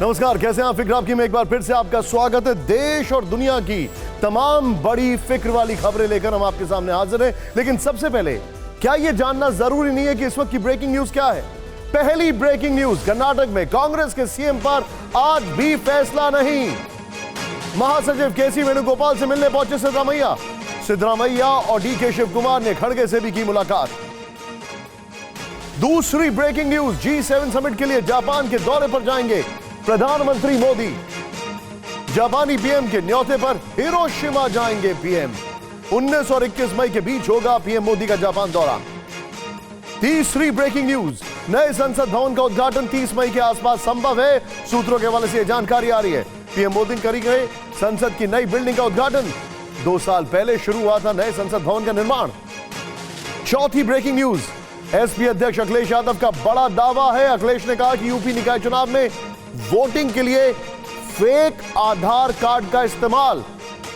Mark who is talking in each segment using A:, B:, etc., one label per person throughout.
A: नमस्कार, कैसे हैं आप? फिक्र आपकी में एक बार फिर से आपका स्वागत है। देश और दुनिया की तमाम बड़ी फिक्र वाली खबरें लेकर हम आपके सामने हाजिर हैं। लेकिन सबसे पहले क्या यह जानना जरूरी नहीं है कि इस वक्त की ब्रेकिंग न्यूज क्या है? पहली ब्रेकिंग न्यूज, कर्नाटक में कांग्रेस के सीएम पर आज भी फैसला नहीं। महासचिव केसी वेणुगोपाल से मिलने पहुंचे सिद्धरामैया और डीके शिव कुमार ने खड़गे से भी की मुलाकात। दूसरी ब्रेकिंग न्यूज, G7 समिट के लिए जापान के दौरे पर जाएंगे प्रधानमंत्री मोदी। जापानी पीएम के न्योते पर हिरोशिमा जाएंगे पीएम। 19 और 21 मई के बीच होगा पीएम मोदी का जापान दौरा। तीसरी ब्रेकिंग न्यूज, नए संसद भवन का उद्घाटन 30 मई के आसपास संभव है। सूत्रों के हवाले से यह जानकारी आ रही है। पीएम मोदी करेंगे संसद की नई बिल्डिंग का उद्घाटन। 2 साल पहले शुरू हुआ था नए संसद भवन का निर्माण। चौथी ब्रेकिंग न्यूज, एसपी अध्यक्ष अखिलेश यादव का बड़ा दावा है। अखिलेश ने कहा कि यूपी निकाय चुनाव में वोटिंग के लिए फेक आधार कार्ड का इस्तेमाल,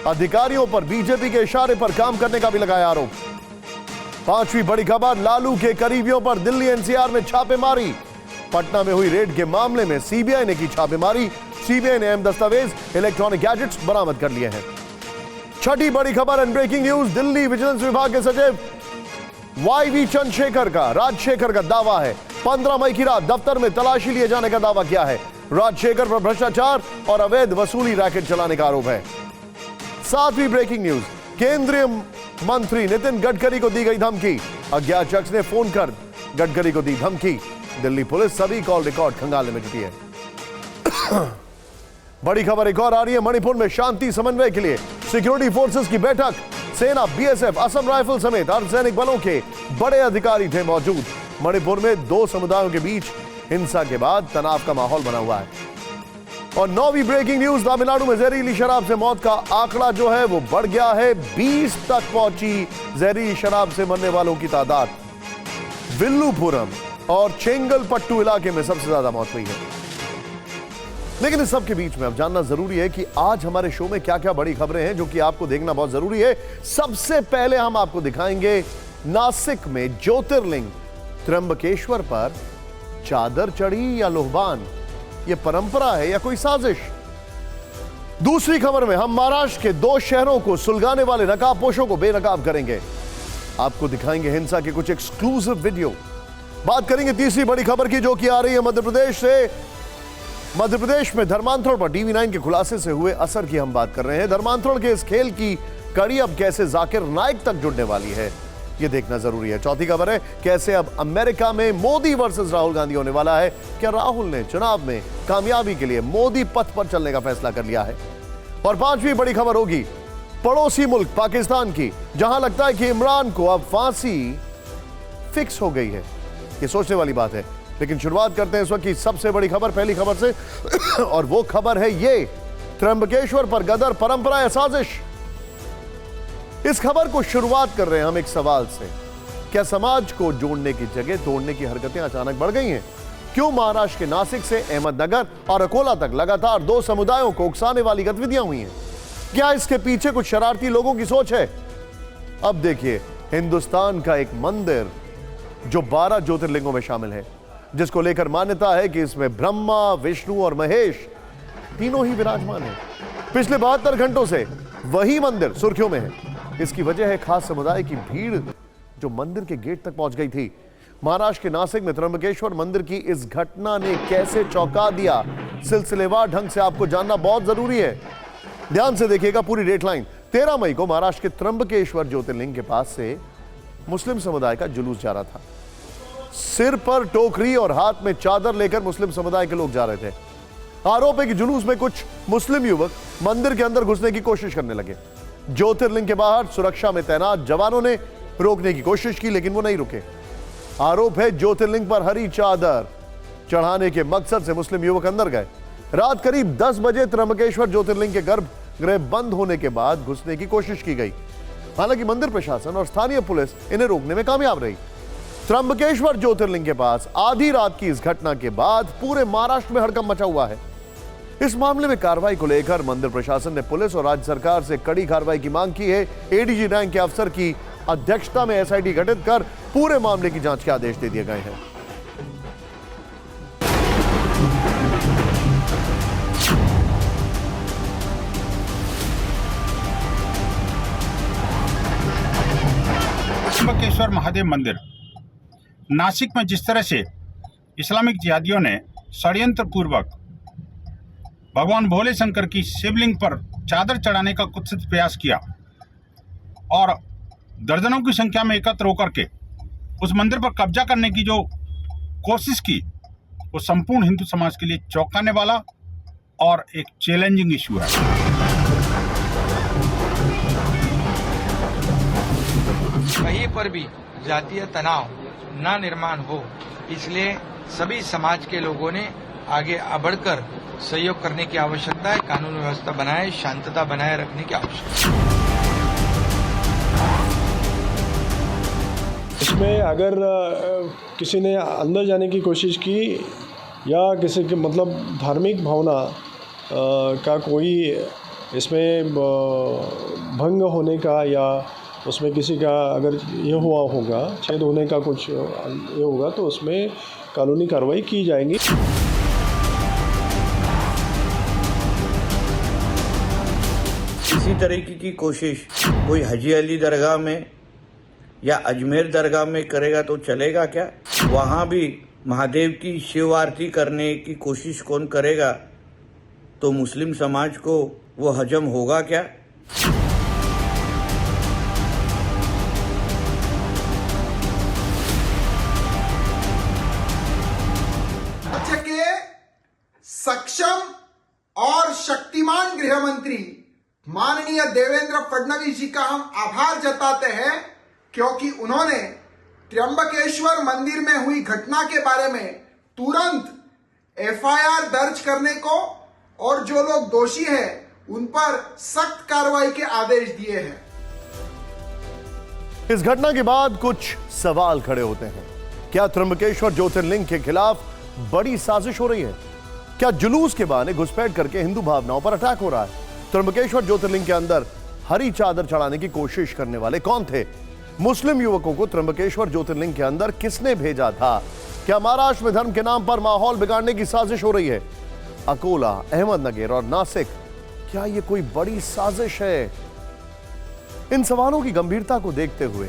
A: अधिकारियों पर बीजेपी के इशारे पर काम करने का भी लगाया आरोप। पांचवी बड़ी खबर, लालू के करीबियों पर दिल्ली एनसीआर में छापेमारी। पटना में हुई रेड के मामले में सीबीआई ने की छापेमारी। सीबीआई ने अहम दस्तावेज, इलेक्ट्रॉनिक गैजेट्स बरामद कर लिए हैं। छठी बड़ी खबर and breaking news, Delhi vigilance विभाग के सचिव वाईवी राजशेखर का दावा है 15 मई की रात दफ्तर में तलाशी लिए जाने का दावा किया है। राजशेखर पर भ्रष्टाचार और अवैध वसूली रैकेट चलाने का आरोप है। सातवीं ब्रेकिंग न्यूज, केंद्रीय मंत्री नितिन गडकरी को दी गई धमकी। अज्ञात शख्स ने फोन कर गडकरी को दी धमकी। दिल्ली पुलिस सभी कॉल रिकॉर्ड खंगालने में जुटी है। बड़ी खबर एक और आ रही है। मणिपुर में शांति समन्वय के लिए सिक्योरिटी फोर्सेस की बैठक। सेना, बीएसएफ, असम राइफल समेत अर्धसैनिक बलों के बड़े अधिकारी थे मौजूद। मणिपुर में 2 समुदायों के बीच हिंसा के बाद तनाव का माहौल बना हुआ है। और 9वीं ब्रेकिंग न्यूज, तमिलनाडु में जहरीली शराब से मौत का आंकड़ा जो है वो बढ़ गया है। 20 तक पहुंची जहरीली शराब से मरने वालों की तादाद। विल्लुपुरम और चेंगलपट्टू इलाके में सबसे ज्यादा मौत हुई है। लेकिन इस सब के बीच में अब जानना जरूरी है कि आज हमारे शो में क्या क्या बड़ी खबरें हैं जो कि आपको देखना बहुत जरूरी है। सबसे पहले हम आपको दिखाएंगे नासिक में ज्योतिर्लिंग त्र्यंबकेश्वर पर चादर चढ़ी या लोहबान, यह परंपरा है या कोई साजिश? दूसरी खबर में हम महाराष्ट्र के 2 शहरों को सुलगाने वाले नकाबपोशों को बेनकाब करेंगे। आपको दिखाएंगे हिंसा के कुछ एक्सक्लूसिव वीडियो। बात करेंगे तीसरी बड़ी खबर की जो कि आ रही है मध्य प्रदेश से। मध्य प्रदेश में धर्मांतरण पर टीवी9 के खुलासे से हुए असर की हम बात कर रहे हैं। धर्मांतरण के इस खेल की कड़ी अब कैसे जाकिर नाइक तक जुड़ने वाली है, यह देखना जरूरी है। चौथी खबर है कैसे अब अमेरिका में मोदी वर्सेस राहुल गांधी होने वाला है। क्या राहुल ने चुनाव में कामयाबी के लिए मोदी पथ पर चलने का फैसला कर लिया है? और 5वीं बड़ी खबर होगी पड़ोसी मुल्क पाकिस्तान की, जहां लगता है कि इमरान को अब फांसी फिक्स हो गई है। यह सोचने वाली बात है। लेकिन शुरुआत करते हैं इस वक्त की सबसे बड़ी खबर, पहली खबर से। और वो खबर है ये, त्र्यंबकेश्वर पर गदर परंपरा या साजिश। इस खबर को शुरुआत कर रहे हैं हम एक सवाल से। क्या समाज को जोड़ने की जगह तोड़ने की हरकतें अचानक बढ़ गई हैं? क्यों महाराष्ट्र के नासिक से अहमदनगर और अकोला तक लगातार 2 समुदायों को उकसाने वाली गतिविधियां हुई हैं? क्या इसके पीछे कुछ शरारती लोगों की सोच है? अब देखिए, हिंदुस्तान का एक मंदिर जो 12 ज्योतिर्लिंगों में शामिल है, जिसको लेकर मान्यता है कि इसमें ब्रह्मा, विष्णु और महेश तीनों ही विराजमान हैं। पिछले 72 घंटों से वही मंदिर सुर्खियों में है। इसकी वजह है खास समुदाय की भीड़ जो मंदिर के गेट तक पहुंच गई थी। महाराष्ट्र के नासिक में त्र्यंबकेश्वर मंदिर की इस घटना ने कैसे चौंका दिया, सिलसिलेवार ढंग से आपको जानना बहुत जरूरी है। ध्यान से देखिएगा पूरी डेटलाइन। 13 मई को महाराष्ट्र के त्र्यंबकेश्वर ज्योतिर्लिंग के पास से मुस्लिम समुदाय का जुलूस जा रहा था। सिर पर टोकरी और हाथ में चादर लेकर मुस्लिम समुदाय के लोग जा रहे थे। आरोप है कि जुलूस में कुछ मुस्लिम युवक मंदिर के अंदर घुसने की कोशिश करने लगे। ज्योतिर्लिंग के बाहर सुरक्षा में तैनात जवानों ने रोकने की कोशिश की, लेकिन वो नहीं रुके। आरोप है ज्योतिर्लिंग पर हरी चादर चढ़ाने के मकसद से मुस्लिम युवक अंदर गए। रात करीब 10 बजे त्र्यंबकेश्वर ज्योतिर्लिंग के गर्भगृह बंद होने के बाद घुसने की कोशिश की गई। हालांकि मंदिर प्रशासन और स्थानीय पुलिस इन्हें रोकने में कामयाब रही। त्र्यंबकेश्वर ज्योतिर्लिंग के पास आधी रात की इस घटना के बाद पूरे महाराष्ट्र में हड़कंप मचा हुआ है। इस मामले में कार्रवाई को लेकर मंदिर प्रशासन ने पुलिस और राज्य सरकार से कड़ी कार्रवाई की मांग की है। एडीजी रैंक के अफसर की अध्यक्षता में एसआईटी गठित कर पूरे मामले की जांच के आदेश दे दिए गए हैं।
B: त्र्यंबकेश्वर महादेव मंदिर नासिक में जिस तरह से इस्लामिक जिहादियों ने षड्यंत्र पूर्वक भगवान भोले शंकर की शिवलिंग पर चादर चढ़ाने का कुत्सित प्रयास किया और दर्जनों की संख्या में एकत्र होकर के उस मंदिर पर कब्जा करने की जो कोशिश की, वो संपूर्ण हिंदू समाज के लिए चौंकाने वाला और एक चैलेंजिंग इशू है।
C: कहीं पर भी जातीय तनाव न निर्माण हो, इसलिए सभी समाज के लोगों ने आगे बढ़कर सहयोग करने की आवश्यकता है। कानून व्यवस्था बनाए, शांतता बनाए रखने की आवश्यकता है।
D: इसमें अगर किसी ने अंदर जाने की कोशिश की या किसी के मतलब धार्मिक भावना का कोई इसमें भंग होने का या उसमें किसी का अगर ये हुआ होगा, छेद होने का कुछ ये होगा, तो उसमें कानूनी कार्रवाई की जाएगी।
E: इसी तरीके की कोशिश कोई हाजी अली दरगाह में या अजमेर दरगाह में करेगा तो चलेगा क्या? वहाँ भी महादेव की शिव आरती करने की कोशिश कौन करेगा तो मुस्लिम समाज को वो हजम होगा क्या?
F: राज्य के सक्षम और शक्तिमान गृह मंत्री माननीय देवेंद्र फडणवीस जी का हम आभार जताते हैं, क्योंकि उन्होंने त्र्यंबकेश्वर मंदिर में हुई घटना के बारे में तुरंत एफआईआर दर्ज करने को और जो लोग दोषी हैं उन पर सख्त कार्रवाई के आदेश दिए हैं।
A: इस घटना के बाद कुछ सवाल खड़े होते हैं। क्या त्र्यंबकेश्वर ज्योतिर्लिंग के खिलाफ बड़ी साजिश हो रही है? क्या जुलूस के बहाने घुसपैठ करके हिंदू भावनाओं पर अटैक हो रहा है? त्र्यंबकेश्वर ज्योतिर्लिंग के अंदर हरी चादर चढ़ाने की कोशिश करने वाले कौन थे? मुस्लिम युवकों को त्र्यंबकेश्वर ज्योतिर्लिंग के अंदर किसने भेजा था? क्या महाराष्ट्र में धर्म के नाम पर माहौल बिगाड़ने की साजिश हो रही है? अकोला, अहमदनगर और नासिक, क्या यह कोई बड़ी साजिश है? इन सवालों की गंभीरता को देखते हुए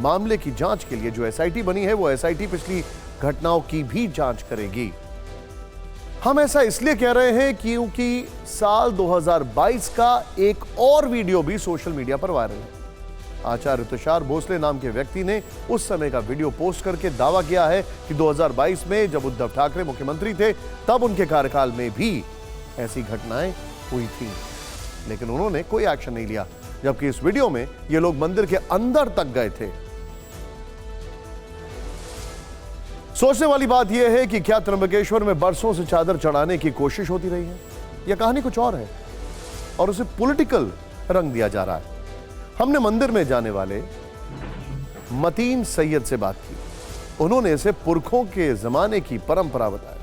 A: मामले की जांच के लिए जो एसआईटी बनी है, वो एसआईटी पिछली घटनाओं की भी जांच करेगी। हम ऐसा इसलिए कह रहे हैं क्योंकि साल 2022 का एक और वीडियो भी सोशल मीडिया पर वायरल है। आचार्य तुषार भोसले नाम के व्यक्ति ने उस समय का वीडियो पोस्ट करके दावा किया है कि 2022 में जब उद्धव ठाकरे मुख्यमंत्री थे, तब उनके कार्यकाल में भी ऐसी घटनाएं हुई थी, लेकिन उन्होंने कोई एक्शन नहीं लिया। जबकि इस वीडियो में ये लोग मंदिर के अंदर तक गए थे। सोचने वाली बात यह है कि क्या त्र्यंबकेश्वर में बरसों से चादर चढ़ाने की कोशिश होती रही है, यह कहानी कुछ और है और उसे पॉलिटिकल रंग दिया जा रहा है। हमने मंदिर में जाने वाले मतीन सैयद से बात की। उन्होंने इसे पुरखों के जमाने की परंपरा बताया।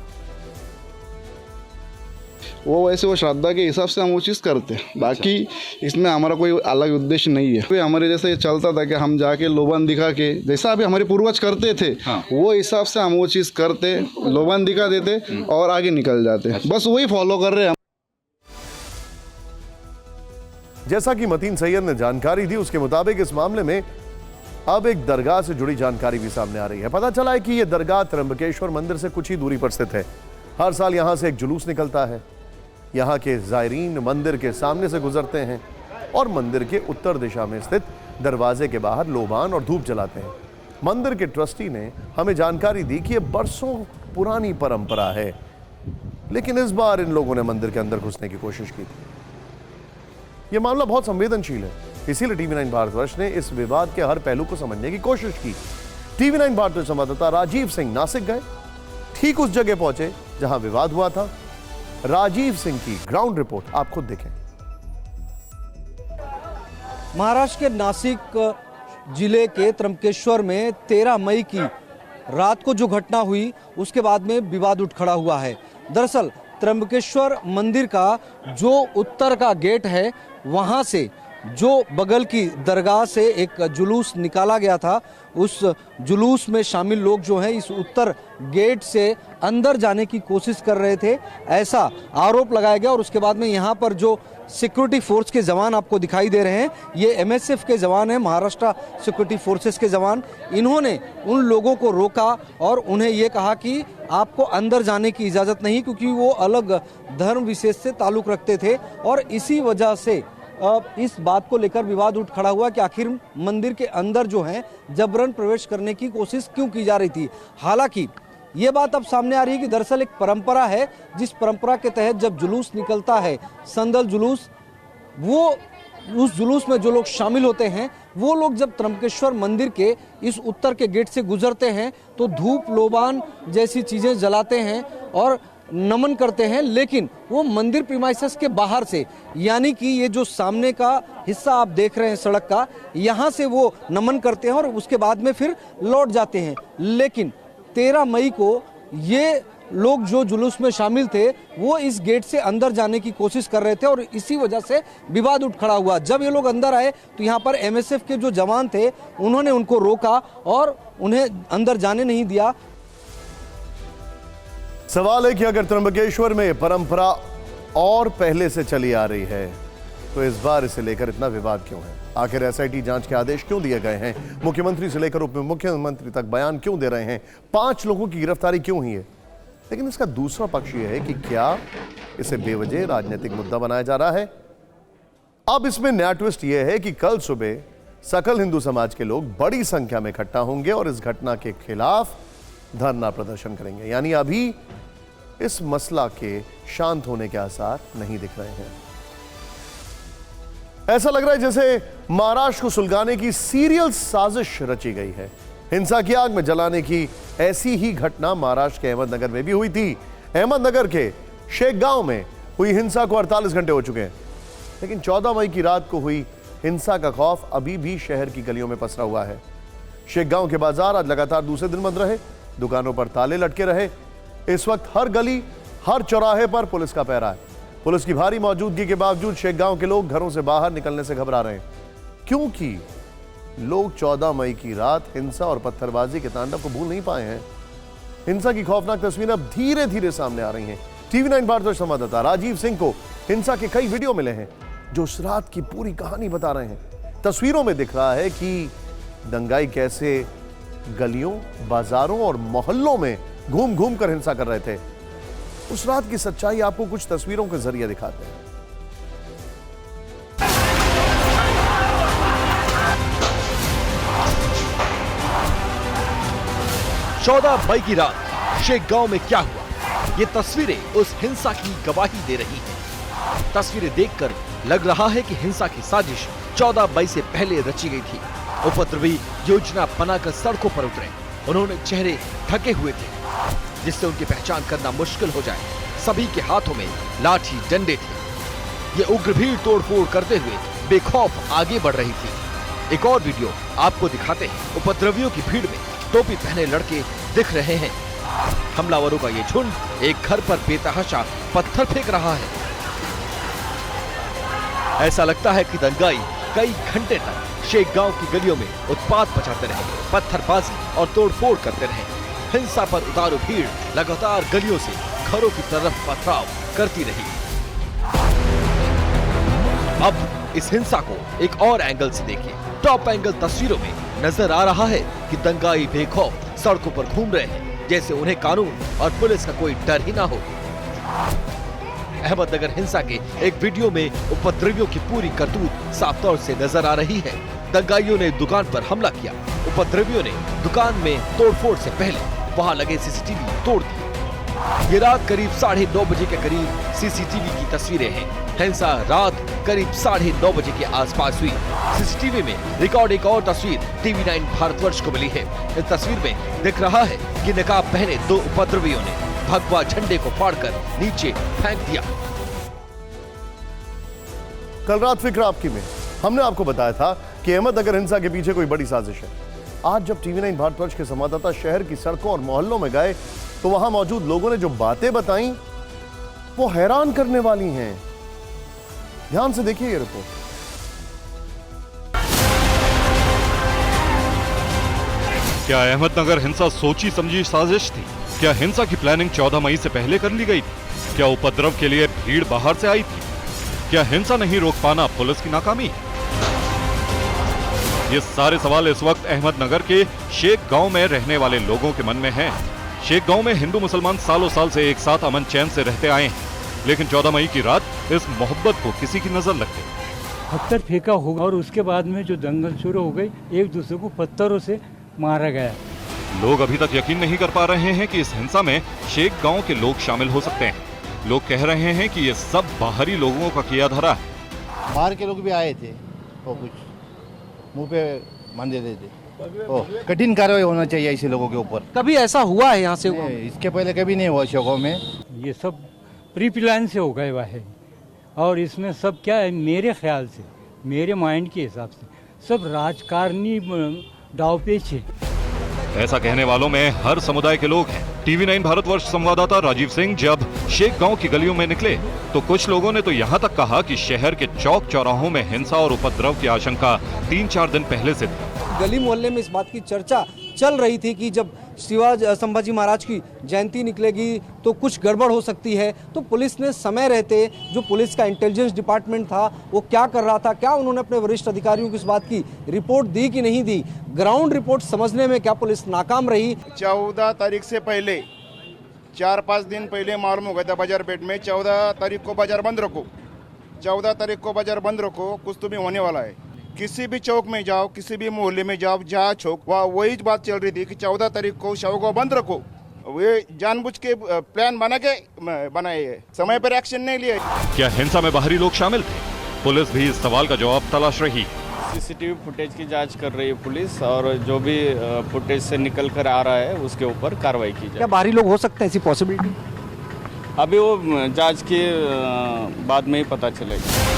G: वो वैसे वो श्रद्धा के हिसाब से हम वो चीज़ करते हैं, बाकी इसमें हमारा कोई अलग उद्देश्य नहीं है। फिर हमारे जैसे चलता था कि हम जाके लोबान दिखा के, जैसा अभी हमारे पूर्वज करते थे, वो हिसाब से हम वो चीज़ करते, लोबान दिखा देते और आगे निकल जाते। बस वही फॉलो कर रहे हैं।
A: जैसा कि मतीन सैयद ने जानकारी दी, उसके मुताबिक इस मामले में अब एक दरगाह से जुड़ी जानकारी भी सामने आ रही है। पता चला है कि यह दरगाह त्र्यंबकेश्वर मंदिर से कुछ ही दूरी पर स्थित है। हर साल यहां से एक जुलूस निकलता है। यहाँ के जायरीन मंदिर के सामने से गुजरते हैं और मंदिर के उत्तर दिशा में स्थित दरवाजे के बाहर लोबान और धूप जलाते हैं। मंदिर के ट्रस्टी ने हमें जानकारी दी कि यह बरसों पुरानी परंपरा है, लेकिन इस बार इन लोगों ने मंदिर के अंदर घुसने की कोशिश की थी। यह मामला बहुत संवेदनशील है, इसीलिए टीवी9 भारतवर्ष ने इस विवाद के हर पहलू को समझने की कोशिश की। टीवी9 भारतवर्ष संवाददाता राजीव सिंह नासिक गए, ठीक उस जगह पहुंचे जहां विवाद हुआ था। राजीव सिंह की ग्राउंड रिपोर्ट आप खुद देखें।
H: महाराष्ट्र के नासिक जिले के त्र्यंबकेश्वर में 13 मई की रात को जो घटना हुई, उसके बाद में विवाद उठ खड़ा हुआ है। दरअसल त्र्यंबकेश्वर मंदिर का जो उत्तर का गेट है, वहां से जो बगल की दरगाह से एक जुलूस निकाला गया था, उस जुलूस में शामिल लोग जो हैं इस उत्तर गेट से अंदर जाने की कोशिश कर रहे थे, ऐसा आरोप लगाया गया। और उसके बाद में यहाँ पर जो सिक्योरिटी फोर्स के जवान आपको दिखाई दे रहे हैं, ये एमएसएफ के जवान हैं, महाराष्ट्र सिक्योरिटी फोर्सेस के जवान। इन्होंने उन लोगों को रोका और उन्हें ये कहा कि आपको अंदर जाने की इजाज़त नहीं, क्योंकि वो अलग धर्म विशेष से ताल्लुक़ रखते थे। और इसी वजह से इस बात को लेकर विवाद उठ खड़ा हुआ कि आखिर मंदिर के अंदर जो है जबरन प्रवेश करने की कोशिश क्यों की जा रही थी। हालांकि ये बात अब सामने आ रही है कि दरअसल एक परंपरा है, जिस परंपरा के तहत जब जुलूस निकलता है, संदल जुलूस, वो उस जुलूस में जो लोग शामिल होते हैं वो लोग जब त्र्यंबकेश्वर मंदिर के इस उत्तर के गेट से गुजरते हैं तो धूप लोबान जैसी चीज़ें जलाते हैं और नमन करते हैं, लेकिन वो मंदिर प्रीमाइसेस के बाहर से, यानी कि ये जो सामने का हिस्सा आप देख रहे हैं सड़क का, यहाँ से वो नमन करते हैं और उसके बाद में फिर लौट जाते हैं। लेकिन 13 मई को ये लोग जो जुलूस में शामिल थे वो इस गेट से अंदर जाने की कोशिश कर रहे थे और इसी वजह से विवाद उठ खड़ा हुआ। जब ये लोग अंदर आए तो यहाँ पर एमएसएफ के जो जवान थे उन्होंने उनको रोका और उन्हें अंदर जाने नहीं दिया।
A: सवाल है कि अगर त्र्यंबकेश्वर में परंपरा और पहले से चली आ रही है तो इस बार इसे लेकर इतना विवाद क्यों है? आखिर एसआईटी जांच के आदेश क्यों दिए गए हैं? मुख्यमंत्री से लेकर उप मुख्यमंत्री तक बयान क्यों दे रहे हैं? 5 लोगों की गिरफ्तारी क्यों हुई है? लेकिन इसका दूसरा पक्ष यह है कि क्या इसे बेवजह राजनीतिक मुद्दा बनाया जा रहा है? अब इसमें नया ट्विस्ट यह है कि कल सुबह सकल हिंदू समाज के लोग बड़ी संख्या में इकट्ठा होंगे और इस घटना के खिलाफ धरना प्रदर्शन करेंगे। यानी अभी इस मसला के शांत होने के आसार नहीं दिख रहे हैं। ऐसा लग रहा है जैसे महाराष्ट्र को सुलगाने की सीरियल साजिश रची गई है। हिंसा की आग में जलाने की ऐसी ही घटना महाराष्ट्र के अहमदनगर में भी हुई थी। अहमदनगर के शेखगांव में हुई हिंसा को 48 घंटे हो चुके हैं, लेकिन 14 मई की रात को हुई हिंसा का खौफ अभी भी शहर की गलियों में पसरा हुआ है। शेखगांव के बाजार आज लगातार दूसरे दिन बंद रहे, दुकानों पर ताले लटके रहे। इस वक्त हर गली, हर चौराहे पर पुलिस का पहरा है। पुलिस की भारी मौजूदगी के बावजूद शेखगांव के लोग घरों से बाहर निकलने से घबरा रहे हैं, क्योंकि लोग 14 मई की रात हिंसा और पत्थरबाजी के तांडव को भूल नहीं पाए हैं। हिंसा की खौफनाक तस्वीरें अब धीरे धीरे सामने आ रही हैं। TV9 भारतवर्ष संवाददाता राजीव सिंह को हिंसा के कई वीडियो मिले हैं जो उस रात की पूरी कहानी बता रहे हैं। तस्वीरों में दिख रहा है कि दंगाई कैसे गलियों, बाजारों और मोहल्लों में घूम घूम कर हिंसा कर रहे थे। उस रात की सच्चाई आपको कुछ तस्वीरों के जरिए दिखाते हैं।
I: 14 मई की रात शेखगांव में क्या हुआ, ये तस्वीरें उस हिंसा की गवाही दे रही हैं। तस्वीरें देखकर लग रहा है कि हिंसा की साजिश 14 मई से पहले रची गई थी। उपद्रवी योजना बनाकर सड़कों पर उतरे। उन्होंने चेहरे ढके हुए थे जिससे उनकी पहचान करना मुश्किल हो जाए। सभी के हाथों में लाठी डंडे थे। ये उग्र भीड़ तोड़फोड़ करते हुए बेखौफ आगे बढ़ रही थी। एक और वीडियो आपको दिखाते हैं। उपद्रवियों की भीड़ में टोपी पहने लड़के दिख रहे हैं। हमलावरों का ये झुंड एक घर पर बेतहाशा पत्थर फेंक रहा है। ऐसा लगता है कि दंगाई कई घंटे तक शेखगांव की गलियों में उत्पात मचाते रहे, पत्थरबाजी और तोड़फोड़ करते रहे। हिंसा पर उतारू भीड़ लगातार गलियों से घरों की तरफ पथराव करती रही। अब इस हिंसा को एक और एंगल से देखिए। टॉप एंगल तस्वीरों में नजर आ रहा है कि दंगाई बेखौफ सड़कों पर घूम रहे हैं, जैसे उन्हें कानून और पुलिस का कोई डर ही ना हो। अहमदनगर हिंसा के एक वीडियो में उपद्रवियों की पूरी करतूत साफ तौर से नजर आ रही है। दंगाइयों ने दुकान पर हमला किया। उपद्रवियों ने दुकान में तोड़फोड़ से पहले वहां लगे सीसीटीवी तोड़ दिए। ये रात करीब 9:30 बजे के करीब सीसीटीवी की तस्वीरें हैं। हिंसा रात करीब 9:30 बजे के आसपास हुई। सीसीटीवी में रिकॉर्ड एक और तस्वीर TV9 भारतवर्ष को मिली है। इस तस्वीर में दिख रहा है कि नकाब पहने 2 उपद्रवियों ने भगवा झंडे को फाड़कर नीचे फेंक दिया।
A: कल रात फिक्र आपकी में हमने आपको बताया था कि अहमदनगर हिंसा के पीछे कोई बड़ी साजिश है। आज जब TV9 भारतवर्ष के संवाददाता शहर की सड़कों और मोहल्लों में गए तो वहां मौजूद लोगों ने जो बातें बताई वो हैरान करने वाली हैं। ध्यान से देखिए ये रिपोर्ट।
J: क्या अहमदनगर हिंसा सोची समझी साजिश थी? क्या हिंसा की प्लानिंग 14 मई से पहले कर ली गई थी? क्या उपद्रव के लिए भीड़ बाहर से आई थी? क्या हिंसा नहीं रोक पाना पुलिस की नाकामी है? ये सारे सवाल इस वक्त अहमदनगर के शेख गांव में रहने वाले लोगों के मन में हैं। शेख गांव में हिंदू मुसलमान सालों साल से एक साथ अमन चैन से रहते आए हैं, लेकिन 14 मई की रात इस मोहब्बत को किसी की नजर लग गई।
K: पत्थर फेंका होगा और उसके बाद में जो दंगल शुरू हो गई, एक दूसरे को पत्थरों से मारा गया।
J: लोग अभी तक यकीन नहीं कर पा रहे हैं कि इस हिंसा में शेख गांव के लोग शामिल हो सकते हैं। लोग कह रहे हैं कि ये सब बाहरी लोगों का किया धरा है।
E: बाहर के लोग भी आए थे और कुछ मुंह पे मान देते थे। कठिन कार्रवाई होना चाहिए ऐसे लोगों के ऊपर।
H: कभी ऐसा हुआ है यहाँ से?
E: इसके पहले कभी नहीं हुआ शेखों में।
K: ये सब प्री प्लान से हो गए हुआ है और इसमें सब क्या है, मेरे ख्याल से, मेरे माइंड के हिसाब से सब राजकारणी दांवपेच है।
J: ऐसा कहने वालों में हर समुदाय के लोग हैं। टीवी 9 भारतवर्ष संवाददाता राजीव सिंह जब शेख गांव की गलियों में निकले तो कुछ लोगों ने तो यहां तक कहा कि शहर के चौक चौराहों में हिंसा और उपद्रव की आशंका 3-4 दिन पहले से थी।
H: गली मोहल्ले में इस बात की चर्चा चल रही थी कि जब संभाजी महाराज की जयंती निकलेगी तो कुछ गड़बड़ हो सकती है। तो पुलिस ने समय रहते, जो पुलिस का इंटेलिजेंस डिपार्टमेंट था वो क्या कर रहा था, क्या उन्होंने अपने वरिष्ठ अधिकारियों को इस बात की रिपोर्ट दी कि नहीं दी, ग्राउंड रिपोर्ट समझने में क्या पुलिस नाकाम रही?
L: 14 तारीख से पहले 4-5 दिन पहले मालूम हो गया था बाजार पेट में 14 तारीख को बाजार बंद रखो, 14 तारीख को बाजार बंद रखो, कुछ तो भी होने वाला है। किसी भी चौक में जाओ, किसी भी मोहल्ले में जाओ, जहाँ चौक वहाँ वही बात चल रही थी कि 14 तारीख को शव को बंद रखो। वे जानबूझ के प्लान बनाए है, समय पर एक्शन नहीं लिया।
J: क्या हिंसा में बाहरी लोग शामिल थे? पुलिस भी इस सवाल का जवाब तलाश रही।
M: सीसीटीवी फुटेज की जांच कर रही है पुलिस और जो भी फुटेज से निकल कर आ रहा है उसके ऊपर कार्रवाई की जाए।
H: क्या बाहरी लोग हो सकते हैं, ऐसी पॉसिबिलिटी?
M: अभी वो जांच के बाद में ही पता चलेगा।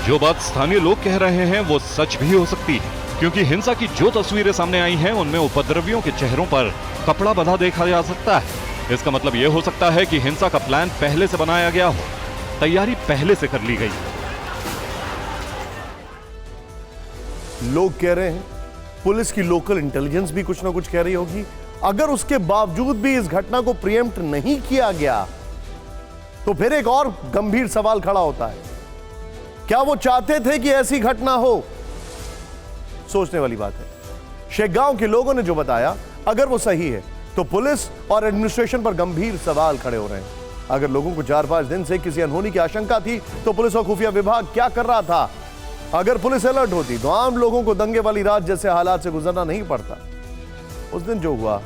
J: जो बात स्थानीय लोग कह रहे हैं वो सच भी हो सकती है, क्योंकि हिंसा की जो तस्वीरें सामने आई हैं उनमें उपद्रवियों के चेहरों पर कपड़ा बंधा देखा जा सकता है। इसका मतलब ये हो सकता है कि हिंसा का प्लान पहले से बनाया गया हो, तैयारी पहले से कर ली गई।
A: लोग कह रहे हैं, पुलिस की लोकल इंटेलिजेंस भी कुछ ना कुछ कह रही होगी। अगर उसके बावजूद भी इस घटना को प्रीएम्प्ट नहीं किया गया तो फिर एक और गंभीर सवाल खड़ा होता है, क्या वो चाहते थे कि ऐसी घटना हो? सोचने वाली बात है। शेख गांव के लोगों ने जो बताया, अगर वो सही है तो पुलिस और एडमिनिस्ट्रेशन पर गंभीर सवाल खड़े हो रहे हैं। अगर लोगों को 4-5 दिन से किसी अनहोनी की आशंका थी तो पुलिस और खुफिया विभाग क्या कर रहा था? अगर पुलिस अलर्ट होती तो आम लोगों को दंगे वाली रात जैसे हालात से गुजरना नहीं पड़ता। उस दिन जो हुआ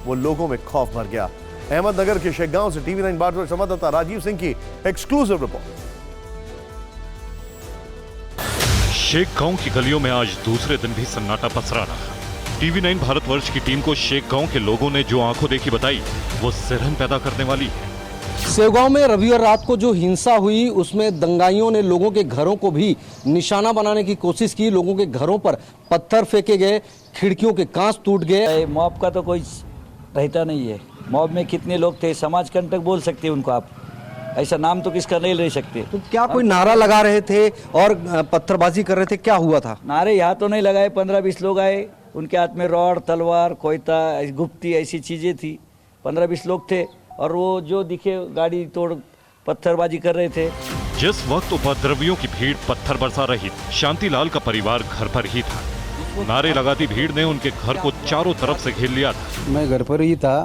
A: वो लोगों में खौफ भर गया। अहमदनगर के शेख गांव से टीवी 9 भारतवर्ष संवाददाता राजीव सिंह की एक्सक्लूसिव रिपोर्ट।
J: शेख गांव की गलियों में आज दूसरे दिन भी सन्नाटा पसरा रहा। टीवी 9 भारतवर्ष की टीम को शेख गांव के लोगों ने जो आंखों देखी बताई वो सिरहन पैदा करने वाली है।
H: शेखगांव में रविवार रात को जो हिंसा हुई उसमें दंगाइयों ने लोगों के घरों को भी निशाना बनाने की कोशिश की। लोगों के घरों पर पत्थर फेंके गए, खिड़कियों के कांच टूट गए।
N: मॉब का तो कोई रहता नहीं है। मॉब में कितने लोग थे, समाज कंटक बोल सकते हैं उनको आप, ऐसा नाम तो किसका नहीं ले सकते।
H: तो क्या कोई नारा लगा रहे थे और पत्थरबाजी कर रहे थे, क्या हुआ था?
N: नारे यहाँ तो नहीं लगाए, 15-20 लोग आए, उनके हाथ में रॉड, तलवार, कोयता, गुप्ती ऐसी चीजें थी। 15-20 लोग थे और वो जो दिखे गाड़ी तोड़ पत्थरबाजी कर रहे थे।
J: जिस वक्त उपद्रवियों की भीड़ पत्थर बरसा रही, शांतिलाल का परिवार घर पर ही था। नारे लगाती भीड़ ने उनके घर को चारों तरफ से घेर लिया था।
O: मैं घर पर ही था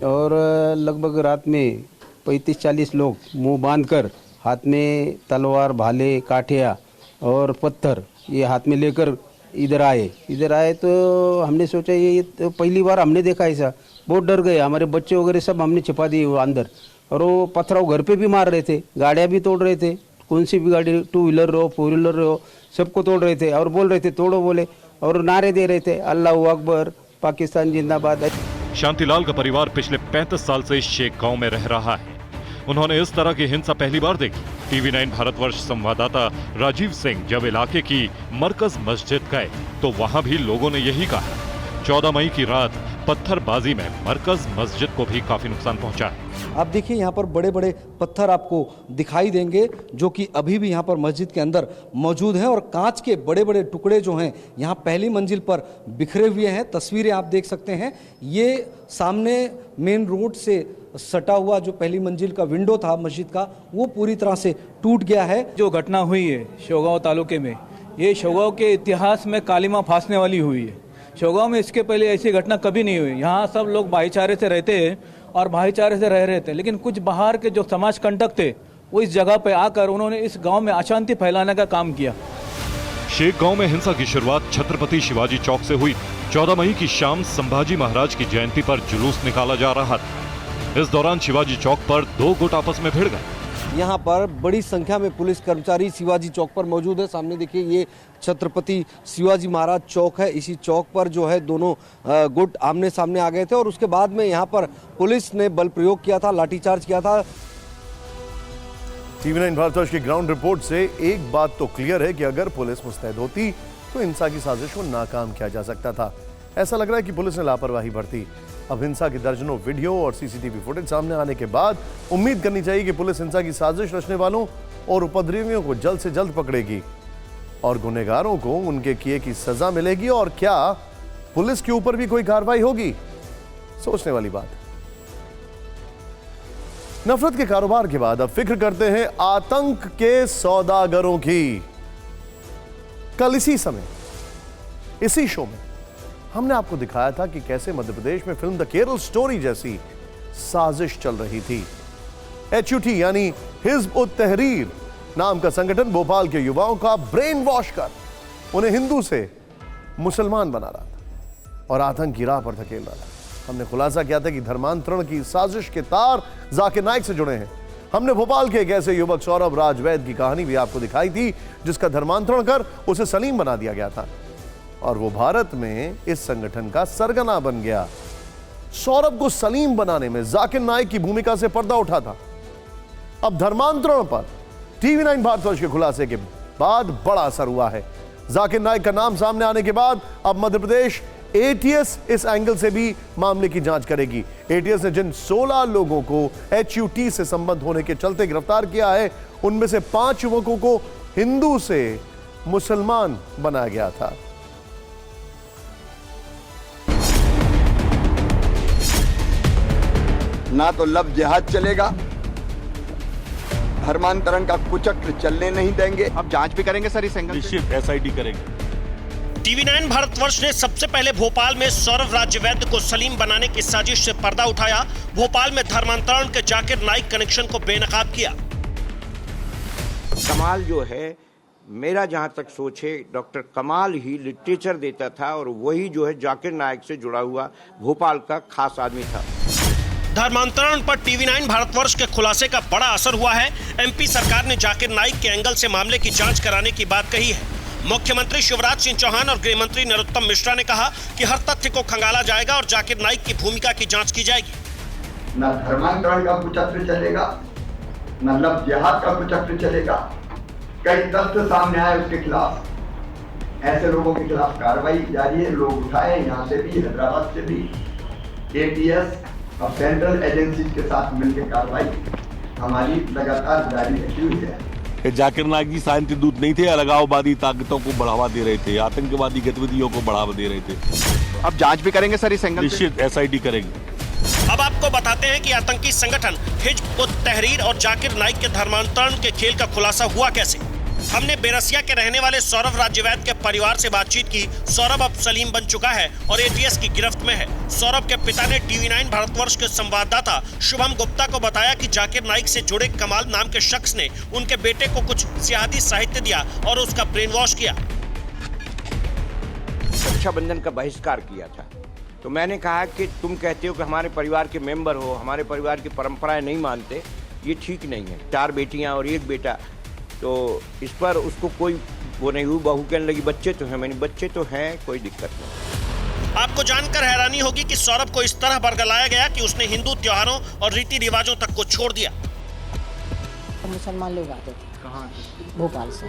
O: और लगभग रात में 35-40 लोग मुंह बांधकर हाथ में तलवार, भाले, काठिया और पत्थर ये हाथ में लेकर इधर आए तो हमने सोचा ये तो पहली बार हमने देखा ऐसा। बहुत डर गए, हमारे बच्चे वगैरह सब हमने छिपा दिए वो अंदर। और वो पत्थराव घर पे भी मार रहे थे, गाड़ियाँ भी तोड़ रहे थे, कौन सी भी गाड़ी, 2 व्हीलर हो, 4 व्हीलर हो, सबको तोड़ रहे थे और बोल रहे थे तोड़ो बोले, और नारे दे रहे थे अल्लाहू अकबर, पाकिस्तान जिंदाबाद।
J: शांतिलाल का परिवार पिछले 35 साल से शेख गांव में रह रहा है। उन्होंने इस तरह की हिंसा पहली बार देखी। टीवी 9 भारतवर्ष संवाददाता राजीव सिंह जब इलाके की मरकज मस्जिद गए तो वहां भी लोगों ने यही कहा। 14 मई की रात पत्थरबाजी में मरकज मस्जिद को भी काफी नुकसान पहुंचा है।
H: आप देखिए यहाँ पर बड़े बड़े पत्थर आपको दिखाई देंगे जो कि अभी भी यहाँ पर मस्जिद के अंदर मौजूद हैं और कांच के बड़े बड़े टुकड़े जो हैं यहाँ पहली मंजिल पर बिखरे हुए हैं। तस्वीरें आप देख सकते हैं, ये सामने मेन रोड से सटा हुआ जो पहली मंजिल का विंडो था मस्जिद का, वो पूरी तरह से टूट गया है।
P: जो घटना हुई है शोगांव तालुके में, ये शोगांव के इतिहास में कालिमा फांसने वाली हुई है। शोगांव में इसके पहले ऐसी घटना कभी नहीं हुई। यहाँ सब लोग भाईचारे से रहते हैं और भाईचारे से रह रहे थे, लेकिन कुछ बाहर के जो समाज कंटक थे वो इस जगह पे आकर उन्होंने इस गांव में अशांति फैलाने का काम किया।
J: शेख गांव में हिंसा की शुरुआत छत्रपति शिवाजी चौक से हुई। 14 मई की शाम संभाजी महाराज की जयंती पर जुलूस निकाला जा रहा था। इस दौरान शिवाजी चौक पर दो गुट आपस में भिड़ गए।
H: यहाँ पर बड़ी संख्या में पुलिस कर्मचारी शिवाजी चौक पर मौजूद है। सामने देखिए ये छत्रपति शिवाजी महाराज चौक है। इसी चौक पर जो है दोनों गुट आमने सामने आ गए थे और उसके बाद में यहाँ पर पुलिस ने बल प्रयोग किया था, लाठीचार्ज किया था।
A: TV9 भारतवर्ष की ग्राउंड रिपोर्ट से एक बात तो क्लियर है कि अगर पुलिस मुस्तैद होती तो हिंसा की साजिश को नाकाम किया जा सकता था। ऐसा लग रहा है कि पुलिस ने लापरवाही बरती। अब हिंसा की दर्जनों वीडियो और सीसीटीवी फुटेज सामने आने के बाद उम्मीद करनी चाहिए कि पुलिस हिंसा की साजिश रचने वालों और उपद्रवियों को जल्द से जल्द पकड़ेगी और गुनहगारों को उनके किए की सजा मिलेगी। और क्या पुलिस के ऊपर भी कोई कार्रवाई होगी? सोचने वाली बात। नफरत के कारोबार के बाद अब फिक्र करते हैं आतंक के सौदागरों की। कल इसी समय इसी शो में हमने आपको दिखाया था कि कैसे मध्य प्रदेश में फिल्म द केरल स्टोरी जैसी साजिश चल रही थी। HUT यानी हिज़्ब उत तहरीर नाम का संगठन भोपाल के युवाओं का ब्रेन वॉश कर उन्हें हिंदू से मुसलमान बना रहा था और आतंक की राह पर धकेल रहा था। हमने खुलासा किया था कि धर्मांतरण की साजिश के तार जाकिर नाइक से जुड़े हैं। हमने भोपाल के एक ऐसे युवक सौरभ राजवैद की कहानी भी आपको दिखाई थी जिसका धर्मांतरण कर उसे सलीम बना दिया गया था और वो भारत में इस संगठन का सरगना बन गया। सौरभ को सलीम बनाने में जाकिर नाइक की भूमिका से पर्दा उठा था। अब धर्मांतरण पर TV9 भारतवर्ष के खुलासे के बाद बड़ा असर हुआ है। जाकिर नाइक का नाम सामने आने के बाद अब मध्य प्रदेश ATS इस एंगल से भी मामले की जांच करेगी। ATS ने जिन 16 लोगों को HUT से संबंध होने के चलते गिरफ्तार किया है, उनमें से 5 युवकों को हिंदू से मुसलमान बनाया गया था।
Q: ना तो लब जिहाद चलेगा, धर्मांतरण का कुचक्र चलने नहीं देंगे।
L: अब जांच भी करेंगे सर इस एंगल से? निश्चित SIT करेंगे।
R: TV9 भारतवर्ष ने सबसे पहले भोपाल में सौरभ राज्यवैद को सलीम बनाने की साजिश से पर्दा उठाया। भोपाल में धर्मांतरण के जाकिर नाइक कनेक्शन को बेनकाब किया।
E: कमाल जो है, मेरा जहां तक सोच है, डॉक्टर कमाल ही लिटरेचर देता था और वही जो है जाकिर नाइक से जुड़ा हुआ भोपाल का खास आदमी था।
R: धर्मांतरण पर TV9 भारतवर्ष के खुलासे का बड़ा असर हुआ है। MP सरकार ने जाकिर नाइक के एंगल से मामले की जांच कराने की बात कही है। मुख्यमंत्री शिवराज सिंह चौहान और गृह मंत्री नरोत्तम मिश्रा ने कहा कि हर तथ्य को खंगाला जाएगा और जाकिर नाइक की भूमिका की जांच की जाएगी।
Q: न धर्मांतरण का कुचक्र चलेगा, न लब जिहाद का कुचक्र चलेगा। कई तथ्य सामने आए उसके खिलाफ, ऐसे लोगों के खिलाफ कार्रवाई जारी है। लोग उठाए यहाँ से भी, हैदराबाद से भी। ATS और सेंट्रल एजेंसी के साथ मिलकर कार्रवाई हमारी लगातार जारी रखी हुई है।
S: जाकिर नाइक जी शांति दूत नहीं थे, अलगाववादी ताकतों को बढ़ावा दे रहे थे, आतंकवादी गतिविधियों को बढ़ावा दे रहे थे।
L: अब जांच भी करेंगे सर इस एंगल से?
S: निश्चित SIT करेंगे।
R: अब आपको बताते हैं कि आतंकी संगठन हिज़्ब उत तहरीर और जाकिर नाइक के धर्मांतरण के खेल का खुलासा हुआ कैसे। हमने बेरसिया के रहने वाले सौरभ राज्यवैद के परिवार से बातचीत की। सौरभ अब सलीम बन चुका है और ATS की गिरफ्त में है। सौरभ के पिता ने TV9 भारतवर्ष के संवाददाता शुभम गुप्ता को बताया कि जाकिर नाइक से जुड़े कमाल नाम के शख्स ने उनके बेटे को कुछ जिहादी साहित्य दिया और उसका ब्रेन वॉश किया।
E: रक्षाबंधन का बहिष्कार किया था तो मैंने कहा कि तुम कहते हो कि हमारे परिवार के मेंबर हो, हमारे परिवार की परंपराएं नहीं मानते, ये ठीक नहीं है। 4 बेटियां और 1 बेटा, तो इस पर उसको कोई वो नहीं हुई। बहू कहने लगी बच्चे तो हैं, मैंने बच्चे तो हैं, कोई दिक्कत नहीं।
R: आपको जानकर हैरानी होगी कि सौरभ को इस तरह बरगलाया गया कि उसने हिंदू त्योहारों और रीति रिवाजों तक को छोड़ दिया।
T: मुसलमान लोग आते थे। कहाँ? भोपाल से।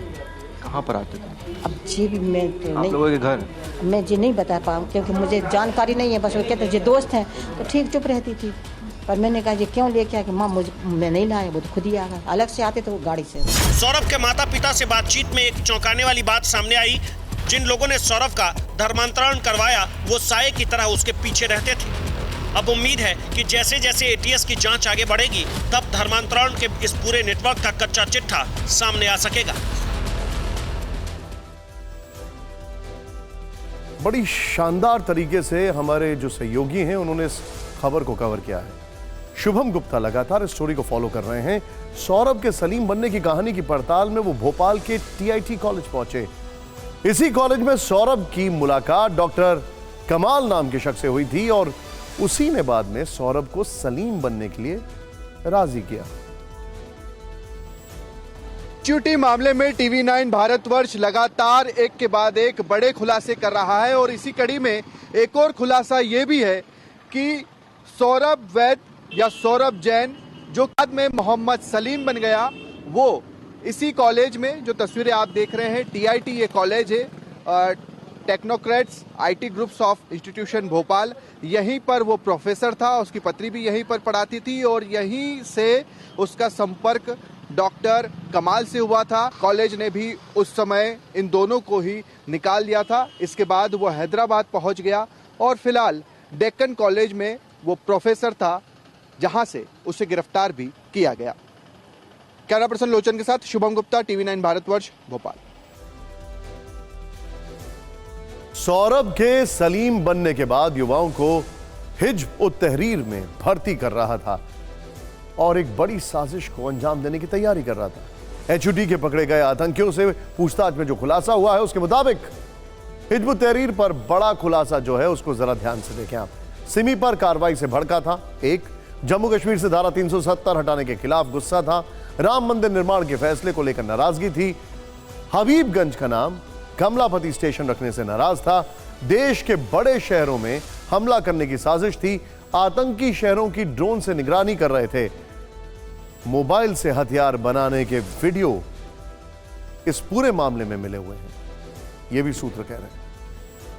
T: कहाँ पर आते थे?
U: अब जी भी मैं तो
T: आप
U: नहीं,
T: लोगों के घर?
U: मैं जी नहीं बता पाऊँ क्योंकि मुझे जानकारी नहीं है। बस वो कहते जी दोस्त हैं तो ठीक चुप रहती थी। पर मैंने कहा जी क्यों लेके आ कि माँ मुझे मैं नहीं लाया, वो तो खुद ही आ गए। अलग से आते तो गाड़ी से।
R: सौरभ के माता पिता से बातचीत में एक चौंकाने वाली बात सामने आई। जिन लोगों ने सौरभ का धर्मांतरण करवाया वो साये की तरह उसके पीछे रहते थे। अब उम्मीद है कि जैसे जैसे एटीएस की जांच आगे बढ़ेगी तब धर्मांतरण के इस पूरे नेटवर्क का कच्चा चिट्ठा सामने आ सकेगा।
A: बड़ी शानदार तरीके से हमारे जो सहयोगी हैं उन्होंने इस खबर को कवर किया है। शुभम गुप्ता लगातार इस स्टोरी को फॉलो कर रहे हैं। सौरभ के सलीम बनने की कहानी की पड़ताल में वो भोपाल के टीआईटी कॉलेज पहुंचे। इसी कॉलेज में सौरभ की मुलाकात डॉक्टर कमाल नाम के शख्स से हुई थी और उसी ने बाद में सौरभ को सलीम बनने के लिए राजी किया।
V: च्यूटी मामले में टीवी9 भारतवर्ष लगातार एक के बाद एक बड़े खुलासे कर रहा है और इसी कड़ी में एक और खुलासा यह भी है कि सौरभ वैद या सौरभ जैन जो बाद में मोहम्मद सलीम बन गया, वो इसी कॉलेज में जो तस्वीरें आप देख रहे हैं, टीआईटी ये कॉलेज है, technocrats IT groups of institution Bhopal, यहीं पर वो प्रोफेसर था। उसकी पत्नी भी यहीं पर पढ़ाती थी और यहीं से उसका संपर्क डॉक्टर कमाल से हुआ था। कॉलेज ने भी उस समय इन दोनों को ही निकाल दिया था। इसके बाद वो हैदराबाद पहुंच गया और फिलहाल डेक्कन कॉलेज में वो प्रोफेसर था जहां से उसे गिरफ्तार भी किया गया। कैमरा पर्सन लोचन के साथ शुभम गुप्ता, टीवी9 भारतवर्ष, भोपाल।
A: सौरभ के सलीम बनने के बाद युवाओं को हिज्ब उत तहरीर में भर्ती कर रहा था और एक बड़ी साजिश को अंजाम देने की तैयारी कर रहा था। एचयूटी के पकड़े गए आतंकियों से पूछताछ में जो खुलासा हुआ है उसके मुताबिक हिज्ब उत तहरीर पर बड़ा खुलासा जो है उसको जरा ध्यान से देखें आप। सिमी पर कार्रवाई से भड़का था, एक जम्मू कश्मीर से धारा 370 हटाने के खिलाफ गुस्सा था, राम मंदिर निर्माण के फैसले को लेकर नाराजगी थी, हबीबगंज का नाम कमलापति स्टेशन रखने से नाराज था, देश के बड़े शहरों में हमला करने की साजिश थी, आतंकी शहरों की ड्रोन से निगरानी कर रहे थे, मोबाइल से हथियार बनाने के वीडियो इस पूरे मामले में मिले हुए हैं, यह भी सूत्र कह रहे हैं।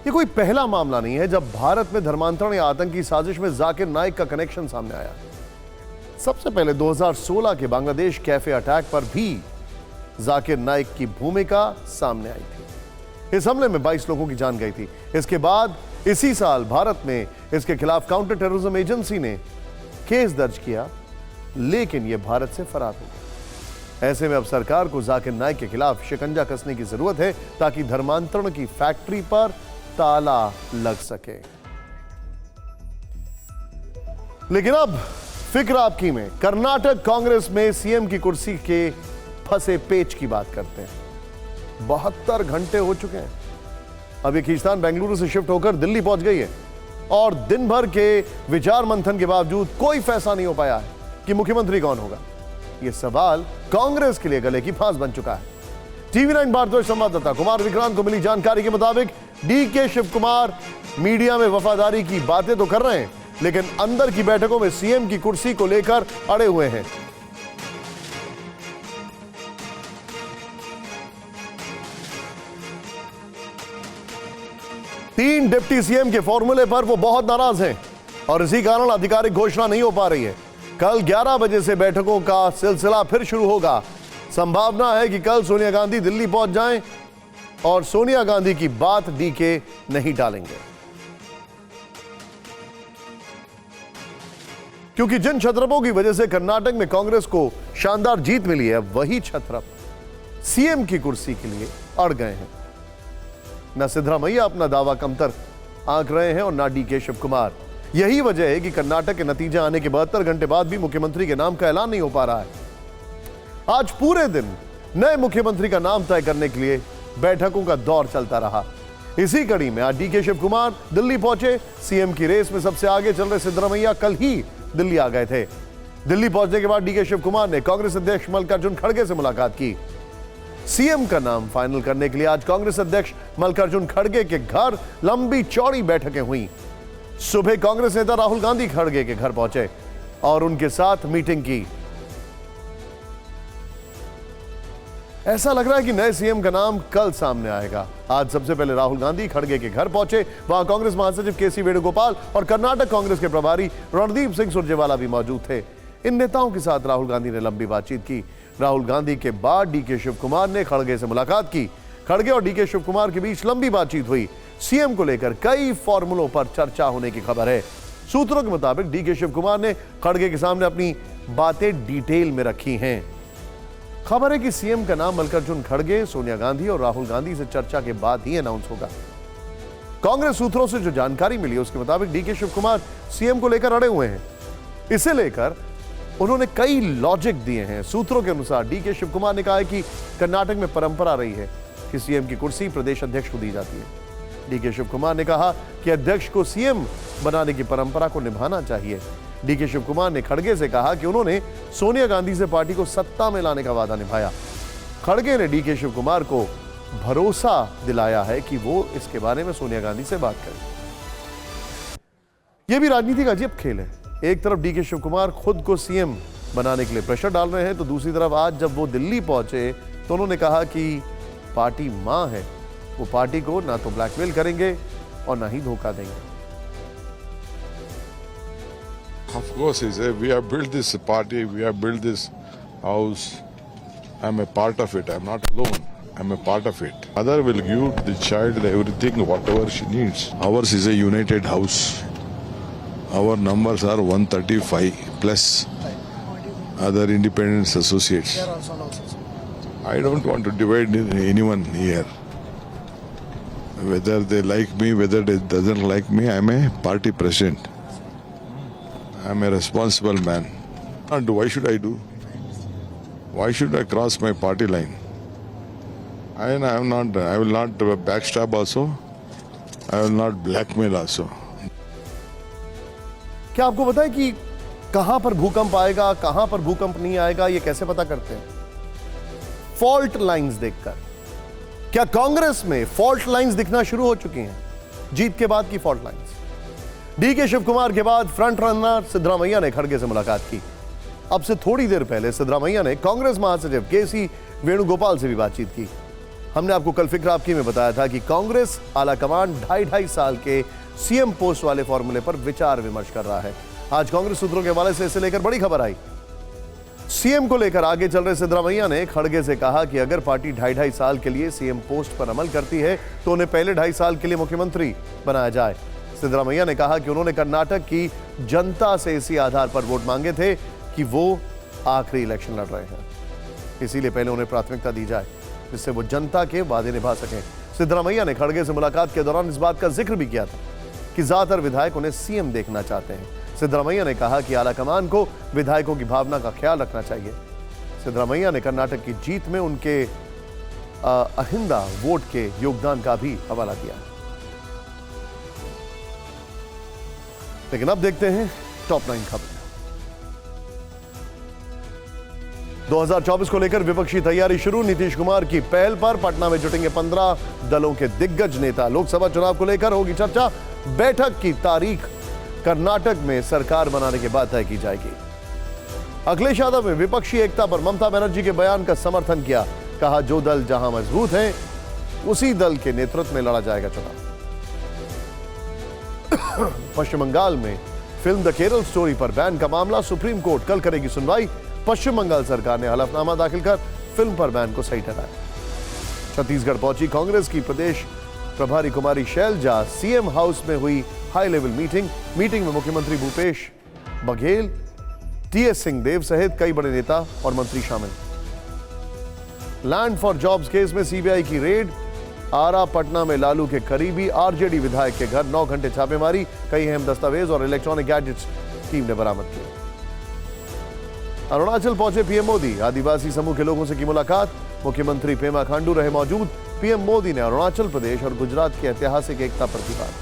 A: ये कोई पहला मामला नहीं है जब भारत में धर्मांतरण या आतंकी साजिश में जाकिर नाइक का कनेक्शन सामने आया। सबसे पहले 2016 के बांग्लादेश कैफे अटैक पर भी जाकिर नाइक की भूमिका सामने आई थी। इस हमले में 22 लोगों की जान गई थी। इसके बाद इसी साल भारत में इसके खिलाफ काउंटर टेररिज्म एजेंसी ने केस दर्ज किया, लेकिन यह भारत से फरार हो गया। ऐसे में अब सरकार को जाकिर नाइक के खिलाफ शिकंजा कसने की जरूरत है ताकि धर्मांतरण की फैक्ट्री पर ताला लग सके। लेकिन अब फिक्र आपकी में कर्नाटक कांग्रेस में सीएम की कुर्सी के फंसे पेच की बात करते हैं। 72 घंटे हो चुके हैं। अब ये खींचतान बेंगलुरु से शिफ्ट होकर दिल्ली पहुंच गई है और दिन भर के विचार मंथन के बावजूद कोई फैसला नहीं हो पाया है कि मुख्यमंत्री कौन होगा। यह सवाल कांग्रेस के लिए गले की फांस बन चुका है। टीवी9 भारतवर्ष संवाददाता कुमार विक्रांत को मिली जानकारी के मुताबिक डीके शिव कुमार मीडिया में वफादारी की बातें तो कर रहे हैं, लेकिन अंदर की बैठकों में सीएम की कुर्सी को लेकर अड़े हुए हैं। तीन डिप्टी सीएम के फॉर्मूले पर वो बहुत नाराज हैं और इसी कारण आधिकारिक घोषणा नहीं हो पा रही है। कल 11 बजे से बैठकों का सिलसिला फिर शुरू होगा। संभावना है कि कल सोनिया गांधी दिल्ली पहुंच जाएं और सोनिया गांधी की बात डीके नहीं टालेंगे, क्योंकि जिन छत्रपों की वजह से कर्नाटक में कांग्रेस को शानदार जीत मिली है, वही छत्रप सीएम की कुर्सी के लिए अड़ गए हैं। न सिद्धरामैया अपना दावा कमतर आंक रहे हैं और न डीके शिव कुमार। यही वजह है कि कर्नाटक के नतीजे आने के 72 घंटे बाद भी मुख्यमंत्री के नाम का ऐलान नहीं हो पा रहा है। आज पूरे दिन नए मुख्यमंत्री का नाम तय करने के लिए बैठकों का दौर चलता रहा। इसी कड़ी में आज डीके शिव कुमार दिल्ली पहुंचे। सीएम की रेस में सबसे आगे चल रहे सिद्धरामैया कल ही दिल्ली आ गए थे। दिल्ली पहुंचने के बाद डीके शिव कुमार ने कांग्रेस अध्यक्ष मल्लिकार्जुन खड़गे से मुलाकात की। सीएम का नाम फाइनल करने के लिए आज कांग्रेस अध्यक्ष मल्लिकार्जुन खड़गे के घर लंबी चौड़ी बैठकें हुई। सुबह कांग्रेस नेता राहुल गांधी खड़गे के घर पहुंचे और उनके साथ मीटिंग की। ऐसा लग रहा है कि नए सीएम का नाम कल सामने आएगा। आज सबसे पहले राहुल गांधी खड़गे के घर पहुंचे। वहां कांग्रेस महासचिव केसी वेणुगोपाल और कर्नाटक कांग्रेस के प्रभारी रणदीप सिंह सुरजेवाला भी मौजूद थे। इन नेताओं के साथ राहुल गांधी ने लंबी बातचीत की। राहुल गांधी के बाद डीके शिव कुमार ने खड़गे से मुलाकात की। खड़गे और डीके शिव कुमार के बीच लंबी बातचीत हुई। सीएम को लेकर कई फॉर्मूलों पर चर्चा होने की खबर है। सूत्रों के मुताबिक डीके शिव कुमार ने खड़गे के सामने अपनी बातें डिटेल में रखी हैं। खबर है कि सीएम का नाम मल्लिकार्जुन खड़गे, सोनिया गांधी और राहुल गांधी से चर्चा के बाद ही अनाउंस होगा। कांग्रेस सूत्रों से जो जानकारी मिली है उसके मुताबिक डीके शिव कुमार सीएम को लेकर अड़े हुए हैं। इसे लेकर उन्होंने कई लॉजिक दिए हैं। सूत्रों के अनुसार डीके शिव कुमार ने कहा है कि कर्नाटक में परंपरा रही है कि सीएम की कुर्सी प्रदेश अध्यक्ष को दी जाती है। डीके शिव कुमार ने कहा कि अध्यक्ष को सीएम बनाने की परंपरा को निभाना चाहिए। डीके शिव कुमार ने खड़गे से कहा कि उन्होंने सोनिया गांधी से पार्टी को सत्ता में लाने का वादा निभाया। खड़गे ने डीके शिव कुमार को भरोसा दिलाया है कि वो इसके बारे में सोनिया गांधी से बात करें। यह भी राजनीति का अजीब खेल है। एक तरफ डीके शिव कुमार खुद को सीएम बनाने के लिए प्रेशर डाल रहे हैं, तो दूसरी तरफ आज जब वो दिल्ली पहुंचे तो उन्होंने कहा कि पार्टी मां है, वो पार्टी को ना तो ब्लैकमेल करेंगे और ना ही धोखा देंगे।
B: Of course, we have built this party, we have built this house. I'm a part of it. I'm not alone. I'm a part of it. Mother will give the child everything, whatever she needs. Ours is a united house. Our numbers are 135 plus other independent associates. I don't want to divide anyone here. Whether they like me, whether they doesn't like me, I'm a party president. I'm a responsible man. And why should I do? Why should I cross my party line? I will not backstab also. I will not blackmail also.
A: क्या आपको पता है कि कहां पर भूकंप आएगा, कहां पर भूकंप नहीं आएगा, ये कैसे पता करते हैं? फॉल्ट लाइंस देखकर। क्या कांग्रेस में फॉल्ट लाइंस दिखना शुरू हो चुकी हैं? जीत के बाद की fault lines. DK Shiva Kumar के बाद फ्रंट रनर सिद्धरामैया ने खड़गे से मुलाकात की। अब से थोड़ी देर पहले सिद्धरामैया ने कांग्रेस महासचिव केसी वेणुगोपाल से भी बातचीत की। हमने आपको कल फिक्र आपकी में बताया था कि कांग्रेस आलाकमान 2.5 साल के सीएम पोस्ट वाले फॉर्मूले पर विचार विमर्श कर रहा है। आज कांग्रेस सूत्रों के हवाले से इसे लेकर बड़ी खबर आई। सीएम को लेकर आगे चल रहे सिद्धरामैया ने खड़गे से कहा कि अगर पार्टी 2.5 साल के लिए सीएम पोस्ट पर अमल करती है तो उन्हें पहले 2.5 साल के लिए मुख्यमंत्री बनाया जाए। सिद्धरामैया ने कहा कि उन्होंने कर्नाटक की जनता से इसी आधार पर वोट मांगे थे कि वो आखिरी इलेक्शन लड़ रहे हैं, इसीलिए पहले उन्हें प्राथमिकता दी जाए जिससे वो जनता के वादे निभा सकें। सिद्धरामैया ने खड़गे से मुलाकात के दौरान इस बात का जिक्र भी किया था कि ज्यादातर विधायक उन्हें सीएम देखना चाहते हैं। सिद्धरामैया ने कहा कि आलाकमान को विधायकों की भावना का ख्याल रखना चाहिए। सिद्धरामैया ने कर्नाटक की जीत में उनके अहिंदा वोट के योगदान का भी हवाला दिया। लेकिन अब देखते हैं टॉप 9 खबर। 2024 को लेकर विपक्षी तैयारी शुरू। नीतीश कुमार की पहल पर पटना में जुटेंगे 15 दलों के दिग्गज नेता। लोकसभा चुनाव को लेकर होगी चर्चा। बैठक की तारीख कर्नाटक में सरकार बनाने के बाद तय की जाएगी। अखिलेश यादव ने विपक्षी एकता पर ममता बनर्जी के बयान का समर्थन किया। कहा जो दल जहां मजबूत है उसी दल के नेतृत्व में लड़ा जाएगा चुनाव। पश्चिम बंगाल में फिल्म द केरल स्टोरी पर बैन का मामला सुप्रीम कोर्ट कल करेगी सुनवाई। पश्चिम बंगाल सरकार ने हलफनामा दाखिल कर फिल्म पर बैन को सही ठहराया। छत्तीसगढ़ पहुंची कांग्रेस की प्रदेश प्रभारी कुमारी शैलजा। सीएम हाउस में हुई हाई लेवल मीटिंग में मुख्यमंत्री भूपेश बघेल, टीएस सिंहदेव सहित कई बड़े नेता और मंत्री शामिल। लैंड फॉर जॉब्स केस में सीबीआई की रेड। आरा पटना में लालू के करीबी आरजेडी विधायक के घर 9 घंटे छापेमारी। कई अहम दस्तावेज और इलेक्ट्रॉनिक गैजेट्स टीम ने बरामद किए। अरुणाचल पहुंचे पीएम मोदी। आदिवासी समूह के लोगों से की मुलाकात। मुख्यमंत्री पेमा खांडू रहे मौजूद। पीएम मोदी ने अरुणाचल प्रदेश और गुजरात की ऐतिहासिक एकता पर की बात।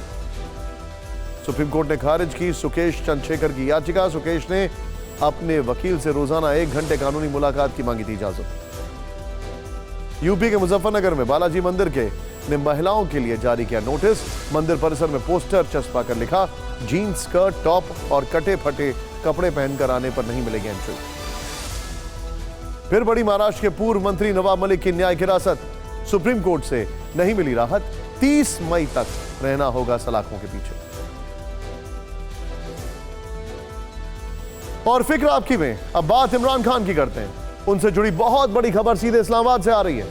A: सुप्रीम कोर्ट ने खारिज की सुकेश चंद्रशेखर की याचिका। सुकेश ने अपने वकील से रोजाना 1 घंटे कानूनी मुलाकात की मांगी थी इजाजत। यूपी के मुजफ्फरनगर में बालाजी मंदिर ने महिलाओं के लिए जारी किया नोटिस। मंदिर परिसर में पोस्टर चस्पा कर लिखा जीन्स, स्कर्ट, टॉप और कटे फटे कपड़े पहनकर आने पर नहीं मिलेगी एंट्री। फिर बड़ी महाराष्ट्र के पूर्व मंत्री नवाब मलिक की न्यायिक हिरासत, सुप्रीम कोर्ट से नहीं मिली राहत, 30 मई तक रहना होगा सलाखों के पीछे। और फिक्र आपकी में अब बात इमरान खान की करते हैं। उनसे जुड़ी बहुत बड़ी खबर सीधे इस्लामाबाद से आ रही है।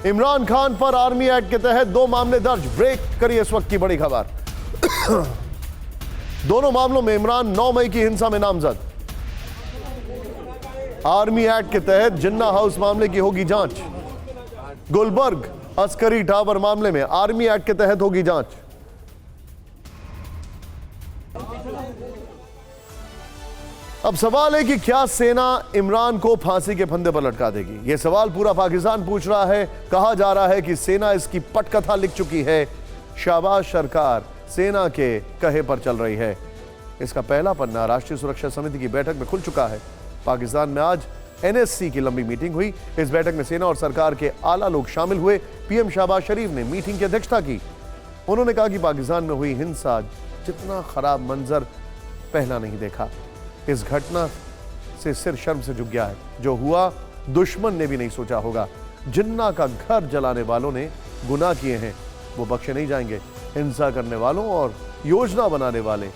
A: इमरान खान पर आर्मी एक्ट के तहत 2 मामले दर्ज। ब्रेक करिए इस वक्त की बड़ी खबर। दोनों मामलों में इमरान 9 मई की हिंसा में नामजद। आर्मी एक्ट के तहत जिन्ना हाउस मामले की होगी जांच। गुलबर्ग अस्करी टावर मामले में आर्मी एक्ट के तहत होगी जांच। अब सवाल है कि क्या सेना इमरान को फांसी के फंदे पर लटका देगी? यह सवाल पूरा पाकिस्तान पूछ रहा है। कहा जा रहा है कि सेना इसकी पटकथा लिख चुकी है। शाहबाज सरकार सेना के कहे पर चल रही है। इसका पहला पन्ना राष्ट्रीय सुरक्षा समिति की बैठक में खुल चुका है। पाकिस्तान में आज NSC की लंबी मीटिंग हुई। इस बैठक में सेना और सरकार के आला लोग शामिल हुए। पीएम शहबाज शरीफ ने मीटिंग की अध्यक्षता की। उन्होंने कहा कि पाकिस्तान में हुई हिंसा जितना खराब मंजर पहला नहीं देखा। इस घटना से सिर शर्म से झुक गया है। जो हुआ दुश्मन ने भी नहीं सोचा होगा। जिन्ना का घर जलाने वालों ने गुनाह किए हैं, वो बख्शे नहीं जाएंगे। हिंसा करने वालों और योजना बनाने वाले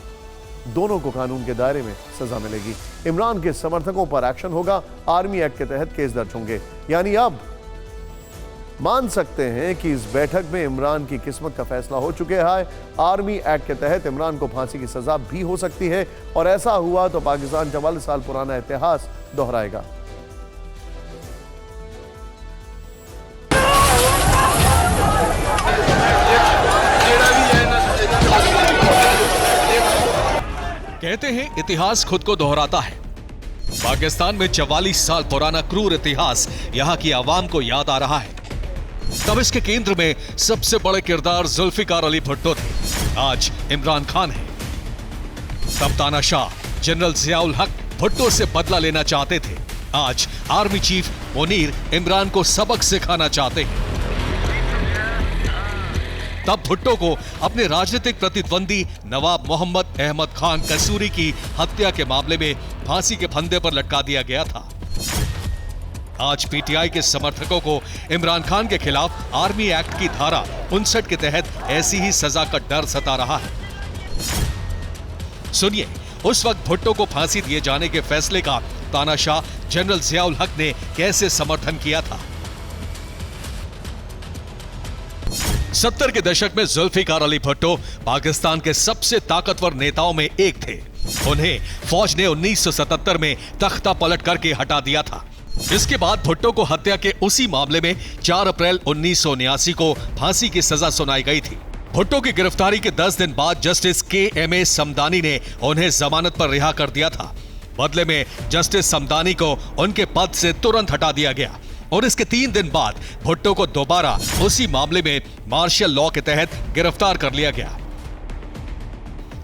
A: दोनों को कानून के दायरे में सजा मिलेगी। इमरान के समर्थकों पर एक्शन होगा। आर्मी एक्ट के तहत केस दर्ज होंगे। यानी अब मान सकते हैं कि इस बैठक में इमरान की किस्मत का फैसला हो चुके है। आर्मी एक्ट के तहत इमरान को फांसी की सजा भी हो सकती है और ऐसा हुआ तो पाकिस्तान 44 साल पुराना इतिहास दोहराएगा।
I: कहते हैं इतिहास खुद को दोहराता है। पाकिस्तान में 44 साल पुराना क्रूर इतिहास यहां की आवाम को याद आ रहा है। तब इसके केंद्र में सबसे बड़े किरदार जुल्फिकार अली भुट्टो थे, आज इमरान खान है। तब तानाशाह जनरल जियाउल हक भुट्टो से बदला लेना चाहते थे, आज आर्मी चीफ मुनीर इमरान को सबक सिखाना चाहते हैं। तब भुट्टो को अपने राजनीतिक प्रतिद्वंदी नवाब मोहम्मद अहमद खान कसूरी की हत्या के मामले में फांसी के फंदे पर लटका दिया गया था। आज पीटीआई के समर्थकों को इमरान खान के खिलाफ आर्मी एक्ट की धारा 59 के तहत ऐसी ही सजा का डर सता रहा है। सुनिए उस वक्त भुट्टो को फांसी दिए जाने के फैसले का तानाशाह जनरल जियाउल हक ने कैसे समर्थन किया था। 70 के दशक में जुल्फिकार अली भुट्टो पाकिस्तान के सबसे ताकतवर नेताओं में एक थे। उन्हें फौज ने 1977 में तख्ता पलट करके हटा दिया था। इसके बाद भुट्टो को हत्या के उसी मामले में 4 अप्रैल 1979 को फांसी की सजा सुनाई गई थी। भुट्टो की गिरफ्तारी के 10 दिन बाद जस्टिस KMA समदानी ने उन्हें जमानत पर रिहा कर दिया था। बदले में जस्टिस समदानी को उनके पद से तुरंत हटा दिया गया और इसके 3 दिन बाद भुट्टो को दोबारा उसी मामले में मार्शल लॉ के तहत गिरफ्तार कर लिया गया।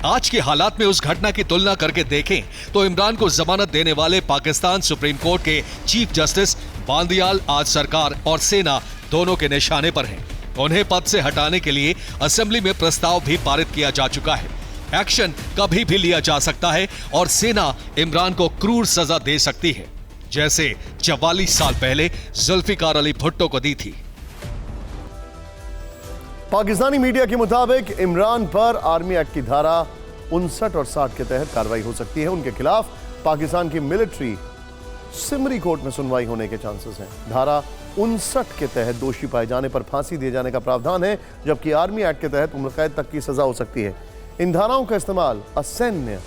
I: आज के हालात में उस घटना की तुलना करके देखें तो इमरान को जमानत देने वाले पाकिस्तान सुप्रीम कोर्ट के चीफ जस्टिस बांदियाल आज सरकार और सेना दोनों के निशाने पर हैं। उन्हें पद से हटाने के लिए असेंबली में प्रस्ताव भी पारित किया जा चुका है। एक्शन कभी भी लिया जा सकता है और सेना इमरान को क्रूर सजा दे सकती है, जैसे 44 साल पहले जुल्फिकार अली भुट्टो को दी थी।
A: पाकिस्तानी मीडिया के मुताबिक इमरान पर आर्मी एक्ट की धारा 59 और 60 के तहत कार्रवाई हो सकती है। उनके खिलाफ पाकिस्तान की मिलिट्री सिमरी कोर्ट में सुनवाई होने के चांसेस हैं। धारा 59 के तहत दोषी पाए जाने पर फांसी दिए जाने का प्रावधान है, जबकि आर्मी एक्ट के तहत उम्र कैद तक की सजा हो सकती है। इन धाराओं का इस्तेमाल असैन्य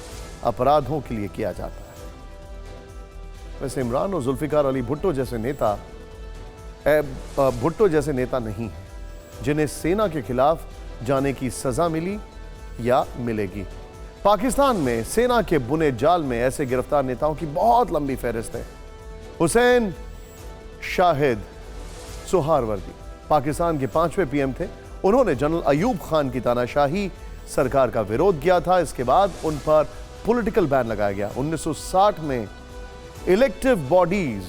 A: अपराधों के लिए किया जाता है। वैसे इमरान और जुल्फिकार अली भुट्टो जैसे नेता नहीं है जिन्हें सेना के खिलाफ जाने की सजा मिली या मिलेगी। पाकिस्तान में सेना के बुने जाल में ऐसे गिरफ्तार नेताओं की बहुत लंबी फहरिस्त है। हुसैन शाहिद सुहारवर्दी पाकिस्तान के 5वें PM थे। उन्होंने जनरल अयूब खान की तानाशाही सरकार का विरोध किया था। इसके बाद उन पर पॉलिटिकल बैन लगाया गया। 1960 में इलेक्टिव बॉडीज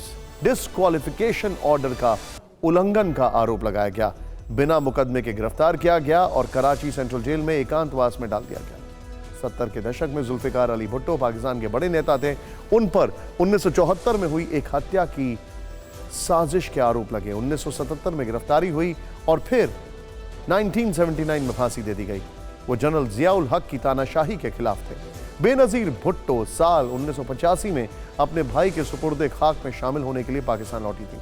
A: डिस्क्वालिफिकेशन ऑर्डर का उल्लंघन का आरोप लगाया गया। बिना मुकदमे के गिरफ्तार किया गया और कराची सेंट्रल जेल में एकांतवास में डाल दिया गया। 1970 के दशक में जुल्फिकार अली भुट्टो पाकिस्तान के बड़े नेता थे। उन पर 1974 में हुई एक हत्या की साजिश के आरोप लगे। 1977 में गिरफ्तारी हुई और फिर 1979 में फांसी दे दी गई। वो जनरल जियाउल हक की तानाशाही के खिलाफ थे। बेनजीर भुट्टो साल 1985 में अपने भाई के सुपुर्दे खाक में शामिल होने के लिए पाकिस्तान लौटी थी,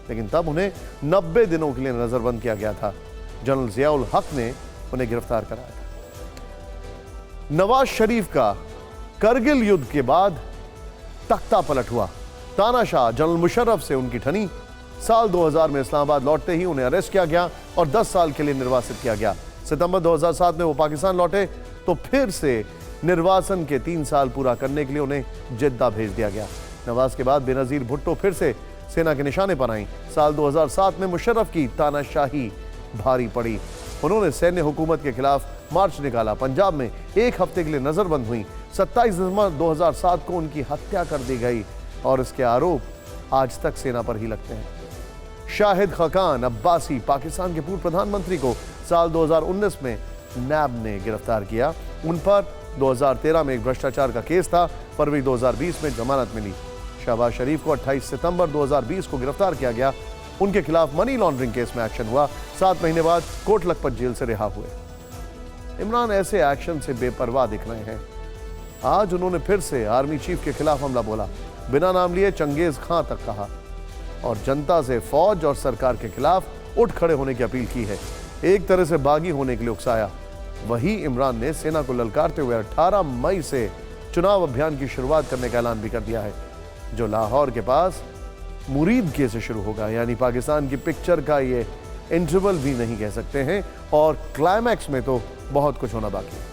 A: लेकिन तब उन्हें 90 दिनों के लिए नजरबंद किया गया था। जनरल जियाउल हक ने उन्हें गिरफ्तार कराया था। नवाज शरीफ का करगिल युद्ध के बाद तख्ता पलट हुआ। तानाशाह जनरल मुशर्रफ से उनकी ठनी। साल 2000 में इस्लामाबाद लौटते ही उन्हें अरेस्ट किया गया और 10 साल के लिए निर्वासित किया गया। सितंबर 2007 में वो पाकिस्तान लौटे तो फिर से निर्वासन के 3 साल पूरा करने के लिए उन्हें जिद्दा भेज दिया गया। नवाज के बाद बेनजीर भुट्टो फिर से सेना के निशाने पर आई। साल 2007 में मुशर्रफ की तानाशाही भारी पड़ी। उन्होंने सैन्य हुकूमत के खिलाफ मार्च निकाला। पंजाब में 1 हफ्ते के लिए नजरबंद हुई। 27 दिसंबर 2007 को उनकी हत्या कर दी गई और इसके आरोप आज तक सेना पर ही लगते हैं। शाहिद खकान अब्बासी पाकिस्तान के पूर्व प्रधानमंत्री को साल 2019 में नैब ने गिरफ्तार किया। उन पर 2013 में एक भ्रष्टाचार का केस था। फरवरी 2020 में जमानत मिली। शहबाज शरीफ को 28 सितंबर 2020 को गिरफ्तार किया गया। उनके खिलाफ मनी लॉन्ड्रिंग केस में एक्शन हुआ। 7 महीने बाद कोट लखपत जेल से रिहा हुए। इमरान ऐसे एक्शन से बेपरवाह दिख रहे हैं। आज उन्होंने फिर से आर्मी चीफ के खिलाफ हमला बोला, बिना नाम लिए चंगेज खां तक कहा और जनता से फौज और सरकार के खिलाफ उठ खड़े होने की अपील की है। एक तरह से बागी होने के लिए उकसाया। वही इमरान ने सेना को ललकारते हुए 18 मई से चुनाव अभियान की शुरुआत करने का ऐलान भी कर दिया है, जो लाहौर के पास मुरीदके से शुरू होगा। यानी पाकिस्तान की पिक्चर का ये इंटरवल भी नहीं कह सकते हैं और क्लाइमैक्स में तो बहुत कुछ होना बाकी है।